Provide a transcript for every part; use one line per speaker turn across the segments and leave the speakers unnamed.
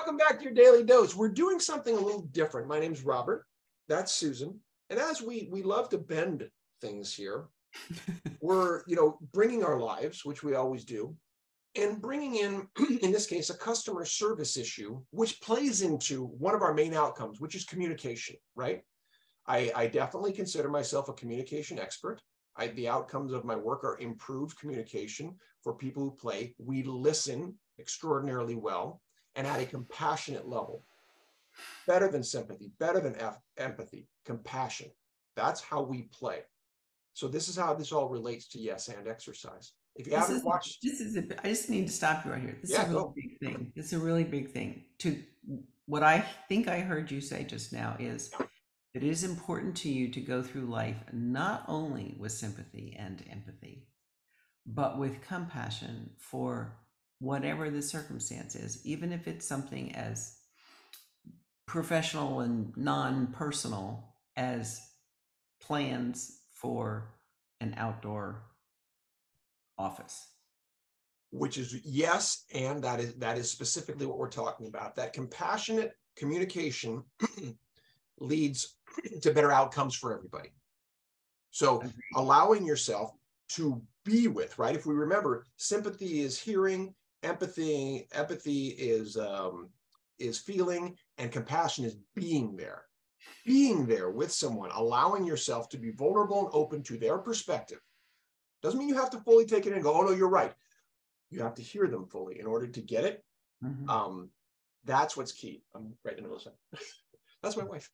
Welcome back to your Daily Dose. We're doing something a little different. My name's Robert. That's Susan. And as we love to bend things here, we're, bringing our lives, which we always do, and bringing in this case, a customer service issue, which plays into one of our main outcomes, which is communication, right? I definitely consider myself a communication expert. The outcomes of my work are improved communication for people who play. We listen extraordinarily well and at a compassionate level. Better than sympathy, better than empathy, compassion. That's how we play. So this is how this all relates to yes and exercise. If you haven't watched,
I just need to stop you right here. This is
yeah,
a really
go.
big thing. It's a really big thing. To what I think I heard you say just now is it is important to you to go through life not only with sympathy and empathy, but with compassion for whatever the circumstance is, even if it's something as professional and non-personal as plans for an outdoor office.
Which is yes, and that is specifically what we're talking about. That compassionate communication leads to better outcomes for everybody. So allowing yourself to be with, right? If we remember, sympathy is hearing, empathy is feeling, and compassion is being there. Being there with someone, allowing yourself to be vulnerable and open to their perspective. Doesn't mean you have to fully take it in and go, oh, no, you're right. You have to hear them fully in order to get it. Mm-hmm. That's what's key. I'm right in the middle of something. That's my wife.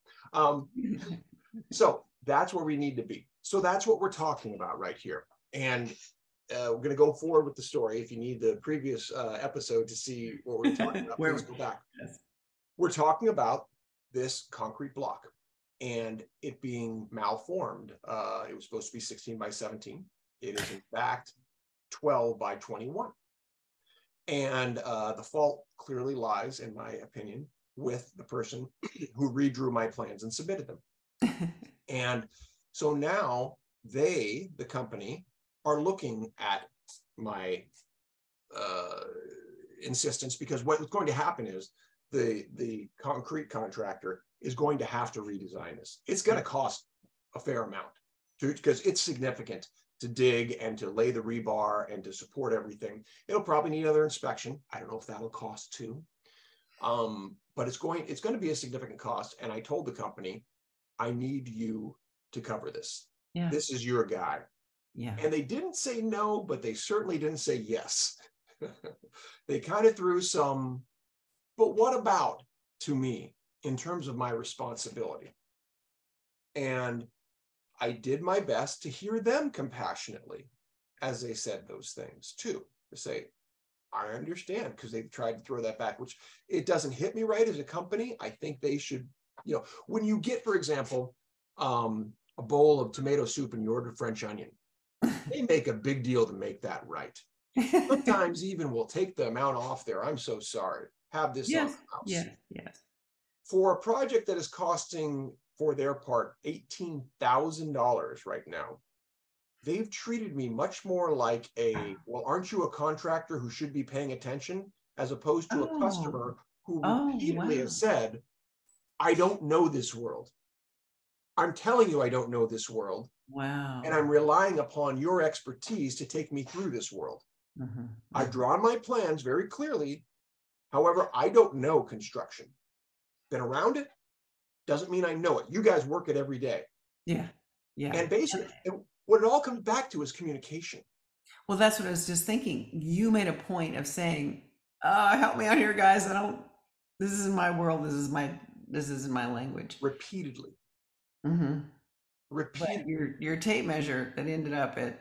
So that's where we need to be. So that's what we're talking about right here. And we're going to go forward with the story. If you need the previous episode to see what we're talking about, please go back. Yes. We're talking about this concrete block and it being malformed. It was supposed to be 16 by 17. It is in fact 12 by 21. And the fault clearly lies, in my opinion, with the person who redrew my plans and submitted them. And so now the company, are looking at my insistence, because what's going to happen is the concrete contractor is going to have to redesign this. It's going to cost a fair amount because it's significant to dig and to lay the rebar and to support everything. It'll probably need another inspection. I don't know if that'll cost too. But it's going to be a significant cost. And I told the company, I need you to cover this. Yeah. This is your guy. Yeah. And they didn't say no, but they certainly didn't say yes. They kind of threw some, but what about to me in terms of my responsibility? And I did my best to hear them compassionately as they said those things too, to say, I understand, because they tried to throw that back, which it doesn't hit me right as a company. I think they should, when you get, for example, a bowl of tomato soup and you order French onion, they make a big deal to make that right. Sometimes even we'll take the amount off there. I'm so sorry. Have this on the house.
Yes. For
a project that is costing, for their part, $18,000 right now, they've treated me much more like well, aren't you a contractor who should be paying attention, as opposed to a customer who repeatedly has said, I don't know this world. I'm telling you I don't know this world. Wow. And I'm relying upon your expertise to take me through this world. Mm-hmm. I've drawn my plans very clearly. However, I don't know construction. Been around it, doesn't mean I know it. You guys work it every day. Yeah. And basically, what it all comes back to is communication.
Well, that's what I was just thinking. You made a point of saying, help me out here, guys. This isn't my world. This isn't my language.
Repeatedly.
Mm-hmm. But your tape measure that ended up at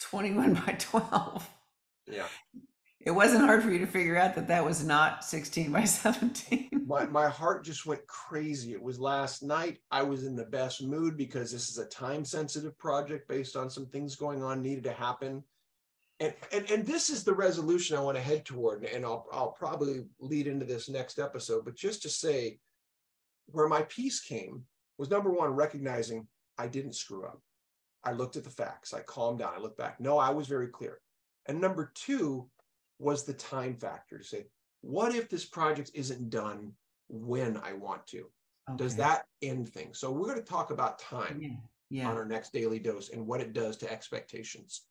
21 by 12.
Yeah.
It wasn't hard for you to figure out that was not 16 by 17.
My heart just went crazy. It was last night. I was in the best mood because this is a time-sensitive project based on some things going on needed to happen. And this is the resolution I want to head toward. And I'll probably lead into this next episode. But just to say, where my peace came was, number one, recognizing I didn't screw up. I looked at the facts. I calmed down. I looked back. No, I was very clear. And number two was the time factor, to say, what if this project isn't done when I want to? Does
Okay.
that end things? So we're going to talk about time
Yeah. Yeah.
on our next daily dose and what it does to expectations.